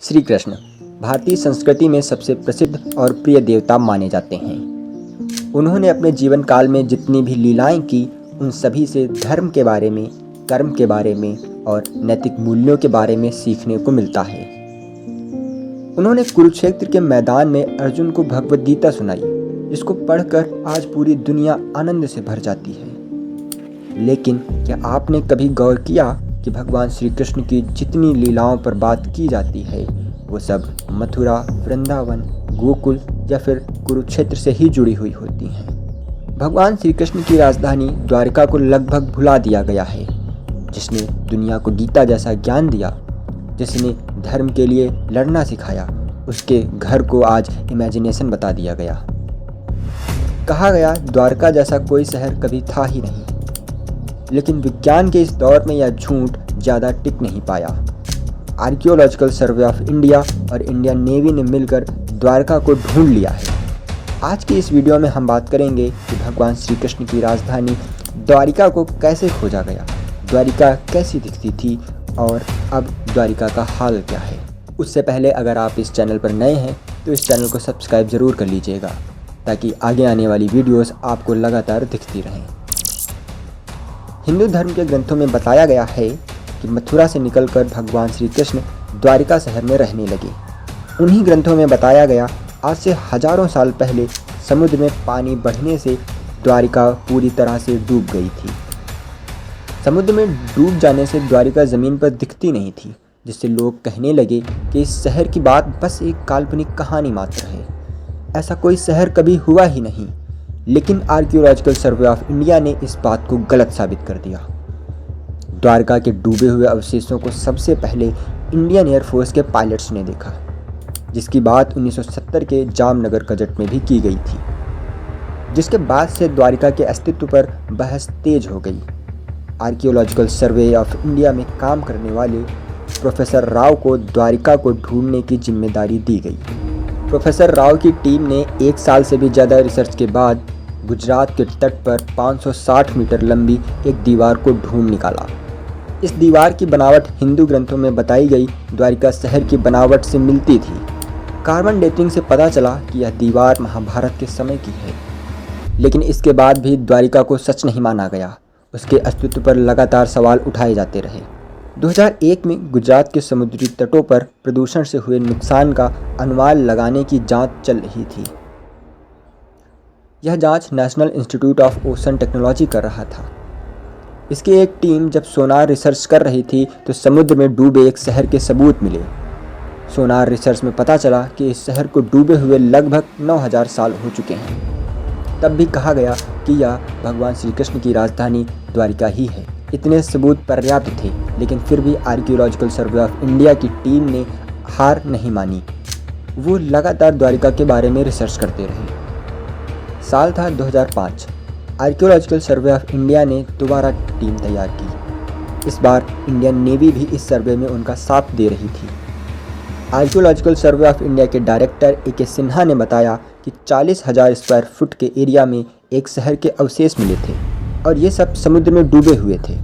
श्री कृष्ण भारतीय संस्कृति में सबसे प्रसिद्ध और प्रिय देवता माने जाते हैं। उन्होंने अपने जीवन काल में जितनी भी लीलाएं की, उन सभी से धर्म के बारे में, कर्म के बारे में और नैतिक मूल्यों के बारे में सीखने को मिलता है। उन्होंने कुरुक्षेत्र के मैदान में अर्जुन को भगवद गीता सुनाई, जिसको पढ़कर आज पूरी दुनिया आनंद से भर जाती है। लेकिन क्या आपने कभी गौर किया कि भगवान श्री कृष्ण की जितनी लीलाओं पर बात की जाती है, वो सब मथुरा, वृंदावन, गोकुल या फिर कुरुक्षेत्र से ही जुड़ी हुई होती हैं। भगवान श्री कृष्ण की राजधानी द्वारिका को लगभग भुला दिया गया है, जिसने दुनिया को गीता जैसा ज्ञान दिया, जिसने धर्म के लिए लड़ना सिखाया, उसके घर को आज इमेजिनेशन बता दिया गया। कहा गया द्वारका जैसा कोई शहर कभी था ही नहीं, लेकिन विज्ञान के इस दौर में यह झूठ ज़्यादा टिक नहीं पाया। आर्कियोलॉजिकल सर्वे ऑफ इंडिया और इंडियन नेवी ने मिलकर द्वारका को ढूंढ लिया है। आज की इस वीडियो में हम बात करेंगे कि भगवान श्री कृष्ण की राजधानी द्वारिका को कैसे खोजा गया, द्वारिका कैसी दिखती थी और अब द्वारिका का हाल क्या है। उससे पहले अगर आप इस चैनल पर नए हैं तो इस चैनल को सब्सक्राइब ज़रूर कर लीजिएगा, ताकि आगे आने वाली वीडियोस आपको लगातार दिखती रहें। हिंदू धर्म के ग्रंथों में बताया गया है कि मथुरा से निकलकर भगवान श्री कृष्ण द्वारिका शहर में रहने लगे। उन्हीं ग्रंथों में बताया गया आज से हजारों साल पहले समुद्र में पानी बढ़ने से द्वारिका पूरी तरह से डूब गई थी। समुद्र में डूब जाने से द्वारिका ज़मीन पर दिखती नहीं थी, जिससे लोग कहने लगे कि इस शहर की बात बस एक काल्पनिक कहानी मात्र है, ऐसा कोई शहर कभी हुआ ही नहीं। लेकिन आर्कियोलॉजिकल सर्वे ऑफ इंडिया ने इस बात को गलत साबित कर दिया। द्वारका के डूबे हुए अवशेषों को सबसे पहले इंडियन एयरफोर्स के पायलट्स ने देखा, जिसकी बात 1970 के जामनगर गजट में भी की गई थी, जिसके बाद से द्वारिका के अस्तित्व पर बहस तेज हो गई। आर्कियोलॉजिकल सर्वे ऑफ इंडिया में काम करने वाले प्रोफेसर राव को द्वारिका को ढूंढने की जिम्मेदारी दी गई। प्रोफेसर राव की टीम ने 1 साल से भी ज़्यादा रिसर्च के बाद गुजरात के तट पर 560 मीटर लंबी एक दीवार को ढूंढ निकाला। इस दीवार की बनावट हिंदू ग्रंथों में बताई गई द्वारिका शहर की बनावट से मिलती थी। कार्बन डेटिंग से पता चला कि यह दीवार महाभारत के समय की है। लेकिन इसके बाद भी द्वारिका को सच नहीं माना गया। उसके अस्तित्व पर लगातार सवाल उठाए जाते रहे। 2001 में गुजरात के समुद्री तटों पर प्रदूषण से हुए नुकसान का अनुमान लगाने की जांच चल रही थी। यह जांच national institute of ocean technology कर रहा था। इसकी एक टीम जब सोनार रिसर्च कर रही थी तो समुद्र में डूबे एक शहर के सबूत मिले। सोनार रिसर्च में पता चला कि इस शहर को डूबे हुए लगभग 9000 साल हो चुके हैं। तब भी कहा गया कि यह भगवान श्री कृष्ण की राजधानी द्वारिका ही है। इतने सबूत पर्याप्त थे, लेकिन फिर भी आर्कियोलॉजिकल सर्वे ऑफ इंडिया की टीम ने हार नहीं मानी। वो लगातार द्वारिका के बारे में रिसर्च करते रहे। साल था 2005। आर्कियोलॉजिकल सर्वे ऑफ इंडिया ने दोबारा टीम तैयार की। इस बार इंडियन नेवी भी इस सर्वे में उनका साथ दे रही थी। आर्कियोलॉजिकल सर्वे ऑफ इंडिया के डायरेक्टर ए के सिन्हा ने बताया कि 40,000 स्क्वायर फुट के एरिया में एक शहर के अवशेष मिले थे और ये सब समुद्र में डूबे हुए थे।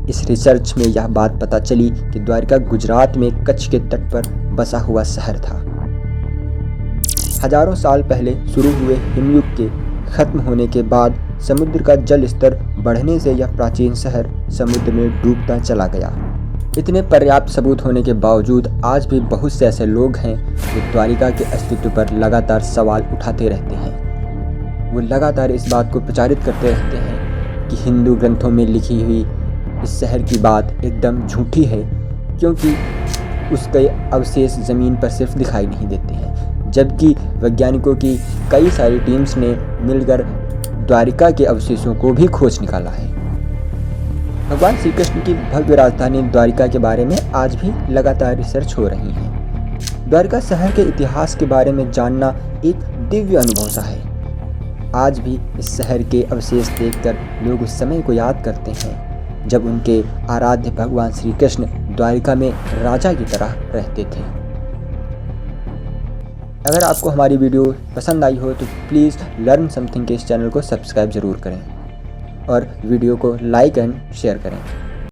इस रिसर्च में यह बात पता चली कि द्वारिका गुजरात में कच्छ के तट पर बसा हुआ शहर था। हजारों साल पहले शुरू हुए हिमयुग के खत्म होने के बाद समुद्र का जल स्तर बढ़ने से यह प्राचीन शहर समुद्र में डूबता चला गया। इतने पर्याप्त सबूत होने के बावजूद आज भी बहुत से ऐसे लोग हैं जो द्वारिका के अस्तित्व पर लगातार सवाल उठाते रहते हैं। वो लगातार इस बात को प्रचारित करते रहते हैं कि हिंदू ग्रंथों में लिखी हुई इस शहर की बात एकदम झूठी है, क्योंकि उसके अवशेष ज़मीन पर सिर्फ दिखाई नहीं देते हैं। जबकि वैज्ञानिकों की कई सारी टीम्स ने मिलकर द्वारिका के अवशेषों को भी खोज निकाला है। भगवान श्री कृष्ण की भव्य राजधानी द्वारिका के बारे में आज भी लगातार रिसर्च हो रही है। द्वारिका शहर के इतिहास के बारे में जानना एक दिव्य अनुभव सा है। आज भी इस शहर के अवशेष देखकर लोग उस समय को याद करते हैं जब उनके आराध्य भगवान श्री कृष्ण द्वारिका में राजा की तरह रहते थे। अगर आपको हमारी वीडियो पसंद आई हो तो प्लीज़ लर्न समथिंग के इस चैनल को सब्सक्राइब ज़रूर करें और वीडियो को लाइक एंड शेयर करें।